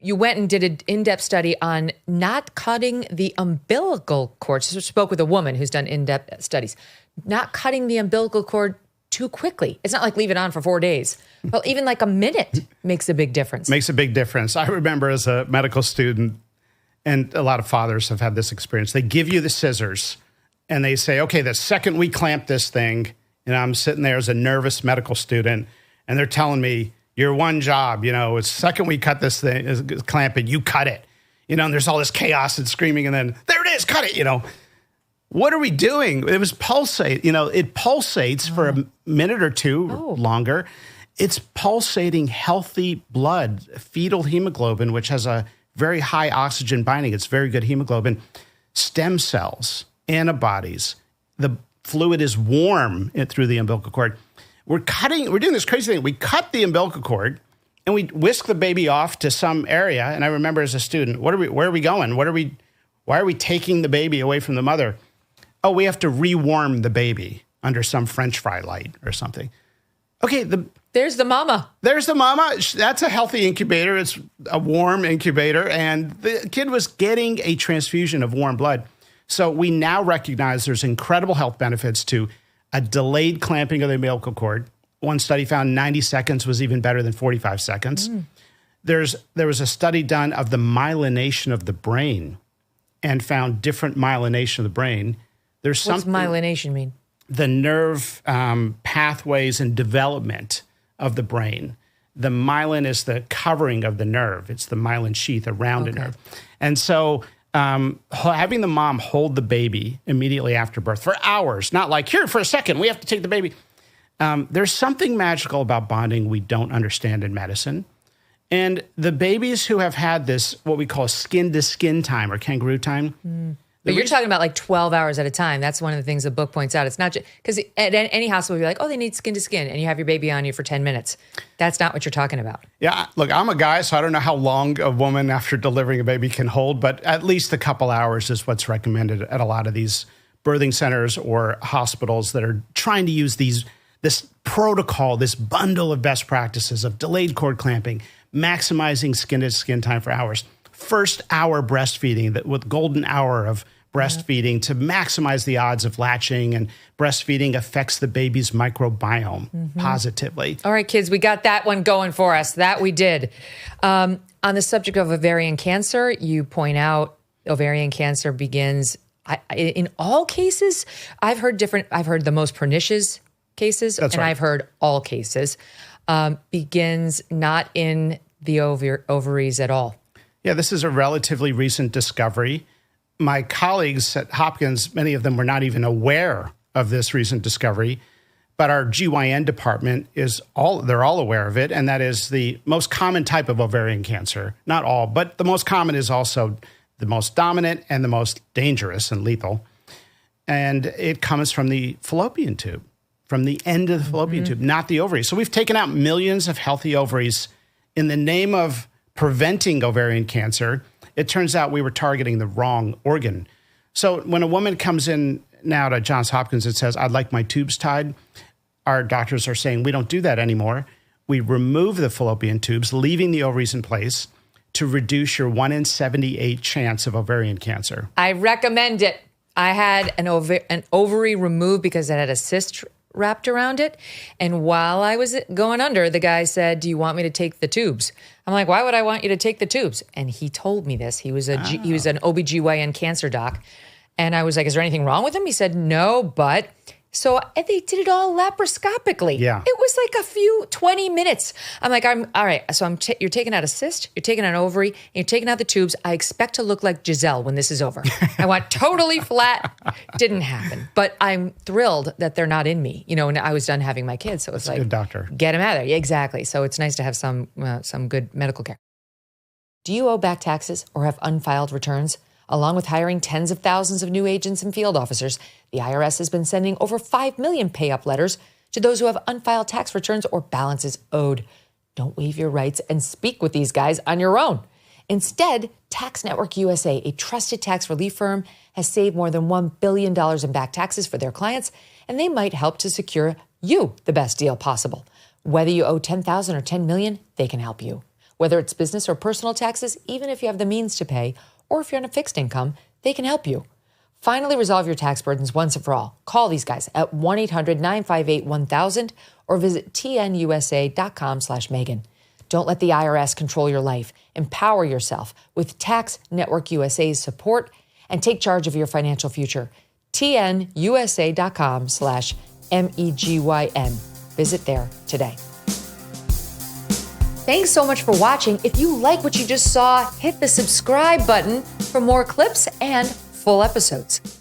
You went and did an in-depth study on not cutting the umbilical cord. So I spoke with a woman who's done in-depth studies. Not cutting the umbilical cord too quickly. It's not like leave it on for 4 days. But even like a minute makes a big difference. Makes a big difference. I remember as a medical student, and a lot of fathers have had this experience, they give you the scissors and they say, okay, the second we clamp this thing, and I'm sitting there as a nervous medical student, and they're telling me, your one job, it's the second we cut this thing, is clamp it, you cut it. And there's all this chaos and screaming, and then there it is, cut it, What are we doing? It was pulsate, it pulsates for a minute or two longer. It's pulsating healthy blood, fetal hemoglobin, which has a very high oxygen binding. It's very good hemoglobin. Stem cells, antibodies. The fluid is warm through the umbilical cord. We're doing this crazy thing. We cut the umbilical cord and we whisk the baby off to some area. And I remember as a student, where are we going? Why are we taking the baby away from the mother? Oh, we have to rewarm the baby under some French fry light or something. Okay, there's the mama. There's the mama. That's a healthy incubator. It's a warm incubator. And the kid was getting a transfusion of warm blood. So we now recognize there's incredible health benefits to a delayed clamping of the umbilical cord. One study found 90 seconds was even better than 45 seconds. There was a study done of the myelination of the brain and found different myelination of the brain. What's myelination mean? The nerve pathways and development of the brain. The myelin is the covering of the nerve. It's the myelin sheath around a nerve. And so having the mom hold the baby immediately after birth for hours, not like, here for a second, we have to take the baby. There's something magical about bonding we don't understand in medicine. And the babies who have had this, what we call skin-to-skin time or kangaroo time. But you're talking about like 12 hours at a time. That's one of the things the book points out. It's not just, because at any hospital, you're like, oh, they need skin-to-skin, and you have your baby on you for 10 minutes. That's not what you're talking about. Yeah, look, I'm a guy, so I don't know how long a woman after delivering a baby can hold, but at least a couple hours is what's recommended at a lot of these birthing centers or hospitals that are trying to use this protocol, this bundle of best practices of delayed cord clamping, maximizing skin-to-skin time for hours, first hour breastfeeding, with golden hour of breastfeeding to maximize the odds of latching, and breastfeeding affects the baby's microbiome positively. All right, kids, we got that one going for us. That we did. On the subject of ovarian cancer, you point out ovarian cancer begins in all cases. I've heard the most pernicious cases, That's and right. I've heard all cases, begins not in the ovaries at all. Yeah, this is a relatively recent discovery. My colleagues at Hopkins, many of them were not even aware of this recent discovery, but our GYN department they're all aware of it, and that is the most common type of ovarian cancer. Not all, but the most common is also the most dominant and the most dangerous and lethal. And it comes from the fallopian tube, from the end of the fallopian tube, not the ovary. So we've taken out millions of healthy ovaries in the name of preventing ovarian cancer. It turns out we were targeting the wrong organ. So when a woman comes in now to Johns Hopkins and says, I'd like my tubes tied, our doctors are saying we don't do that anymore. We remove the fallopian tubes, leaving the ovaries in place to reduce your 1 in 78 chance of ovarian cancer. I recommend it. I had an ovary removed because it had a cyst wrapped around it. And while I was going under, the guy said, do you want me to take the tubes? I'm like, why would I want you to take the tubes? And he told me this. He was an OBGYN cancer doc. And I was like, is there anything wrong with him? He said, no, but... So they did it all laparoscopically. Yeah. It was like 20 minutes. I'm like, all right. So you're taking out a cyst, you're taking out an ovary, and you're taking out the tubes. I expect to look like Giselle when this is over. I want totally flat. Didn't happen. But I'm thrilled that they're not in me. And I was done having my kids. So it's like, a good doctor. Get them out of there. Yeah, exactly. So it's nice to have some good medical care. Do you owe back taxes or have unfiled returns? Along with hiring tens of thousands of new agents and field officers, the IRS has been sending over 5 million pay-up letters to those who have unfiled tax returns or balances owed. Don't waive your rights and speak with these guys on your own. Instead, Tax Network USA, a trusted tax relief firm, has saved more than $1 billion in back taxes for their clients, and they might help to secure you the best deal possible. Whether you owe $10,000 or $10 million, they can help you. Whether it's business or personal taxes, even if you have the means to pay, or if you're on a fixed income, they can help you. Finally resolve your tax burdens once and for all. Call these guys at 1-800-958-1000 or visit tnusa.com/Megyn. Don't let the IRS control your life. Empower yourself with Tax Network USA's support and take charge of your financial future. tnusa.com/MEGYN. Visit there today. Thanks so much for watching. If you like what you just saw, hit the subscribe button for more clips and full episodes.